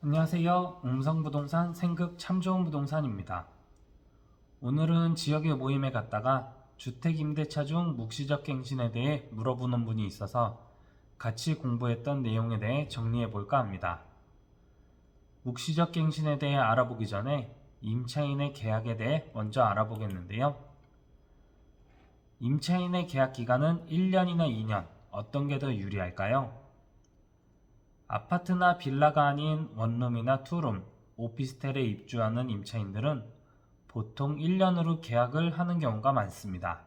안녕하세요. 웅성부동산 생극 참 좋은 부동산입니다. 오늘은 지역의 모임에 갔다가 주택임대차 중 묵시적 갱신에 대해 물어보는 분이 있어서 같이 공부했던 내용에 대해 정리해 볼까 합니다. 묵시적 갱신에 대해 알아보기 전에 임차인의 계약에 대해 먼저 알아보겠는데요. 임차인의 계약 기간은 1년이나 2년, 어떤 게 더 유리할까요? 아파트나 빌라가 아닌 원룸이나 투룸, 오피스텔에 입주하는 임차인들은 보통 1년으로 계약을 하는 경우가 많습니다.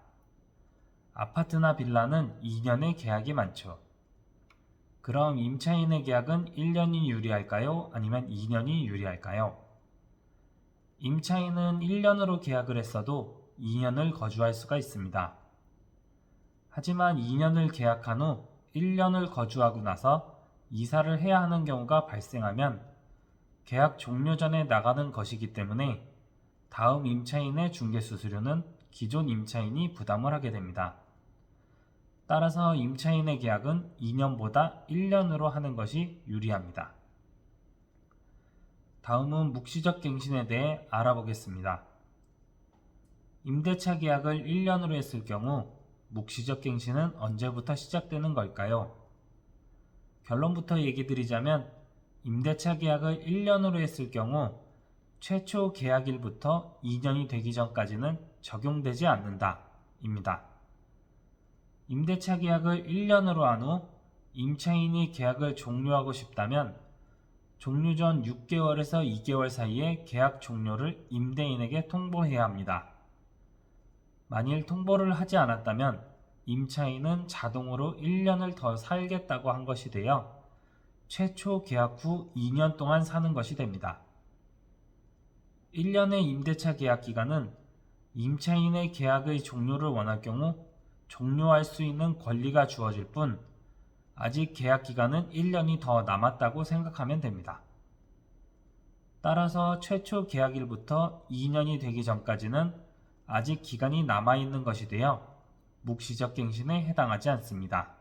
아파트나 빌라는 2년의 계약이 많죠. 그럼 임차인의 계약은 1년이 유리할까요? 아니면 2년이 유리할까요? 임차인은 1년으로 계약을 했어도 2년을 거주할 수가 있습니다. 하지만 2년을 계약한 후 1년을 거주하고 나서 이사를 해야 하는 경우가 발생하면 계약 종료 전에 나가는 것이기 때문에 다음 임차인의 중개수수료는 기존 임차인이 부담을 하게 됩니다. 따라서 임차인의 계약은 2년보다 1년으로 하는 것이 유리합니다. 다음은 묵시적 갱신에 대해 알아보겠습니다. 임대차 계약을 1년으로 했을 경우 묵시적 갱신은 언제부터 시작되는 걸까요? 결론부터 얘기 드리자면 임대차 계약을 1년으로 했을 경우 최초 계약일부터 2년이 되기 전까지는 적용되지 않는다 입니다. 임대차 계약을 1년으로 한 후 임차인이 계약을 종료하고 싶다면 종료 전 6개월에서 2개월 사이에 계약 종료를 임대인에게 통보해야 합니다. 만일 통보를 하지 않았다면 임차인은 자동으로 1년을 더 살겠다고 한 것이 되어 최초 계약 후 2년 동안 사는 것이 됩니다. 1년의 임대차 계약 기간은 임차인의 계약의 종료를 원할 경우 종료할 수 있는 권리가 주어질 뿐 아직 계약 기간은 1년이 더 남았다고 생각하면 됩니다. 따라서 최초 계약일부터 2년이 되기 전까지는 아직 기간이 남아있는 것이 되어 묵시적 갱신에 해당하지 않습니다.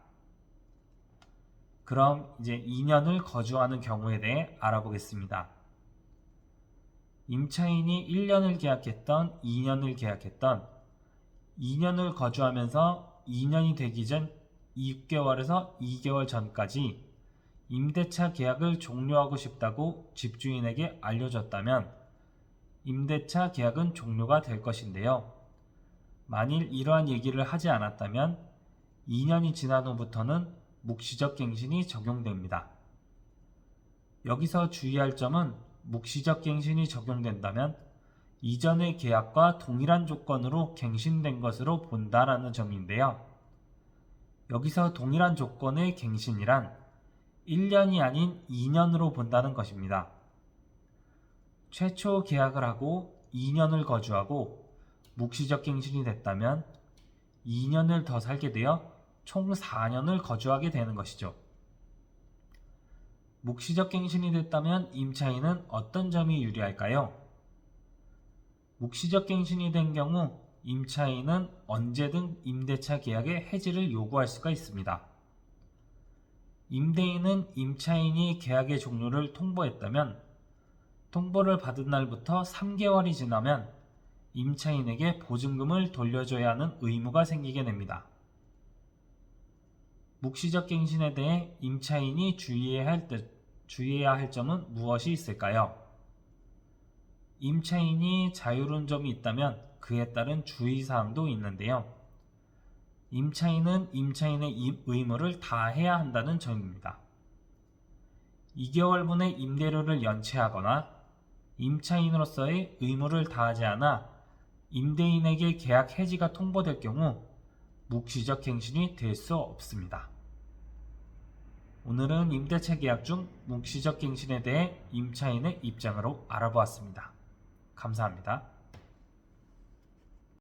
그럼 이제 2년을 거주하는 경우에 대해 알아보겠습니다. 임차인이 1년을 계약했던 2년을 계약했던 2년을 거주하면서 2년이 되기 전 6개월에서 2개월 전까지 임대차 계약을 종료하고 싶다고 집주인에게 알려줬다면 임대차 계약은 종료가 될 것인데요. 만일 이러한 얘기를 하지 않았다면 2년이 지난 후부터는 묵시적 갱신이 적용됩니다. 여기서 주의할 점은 묵시적 갱신이 적용된다면 이전의 계약과 동일한 조건으로 갱신된 것으로 본다라는 점인데요. 여기서 동일한 조건의 갱신이란 1년이 아닌 2년으로 본다는 것입니다. 최초 계약을 하고 2년을 거주하고 묵시적 갱신이 됐다면 2년을 더 살게 되어 총 4년을 거주하게 되는 것이죠. 묵시적 갱신이 됐다면 임차인은 어떤 점이 유리할까요? 묵시적 갱신이 된 경우 임차인은 언제든 임대차 계약의 해지를 요구할 수가 있습니다. 임대인은 임차인이 계약의 종료를 통보했다면 통보를 받은 날부터 3개월이 지나면 임차인에게 보증금을 돌려줘야 하는 의무가 생기게 됩니다. 묵시적 갱신에 대해 임차인이 주의해야 할 점은 무엇이 있을까요? 임차인이 자유로운 점이 있다면 그에 따른 주의사항도 있는데요. 임차인은 임차인의 의무를 다해야 한다는 점입니다. 2개월분의 임대료를 연체하거나 임차인으로서의 의무를 다하지 않아 임대인에게 계약 해지가 통보될 경우 묵시적 갱신이 될 수 없습니다. 오늘은 임대차 계약 중 묵시적 갱신에 대해 임차인의 입장으로 알아보았습니다. 감사합니다.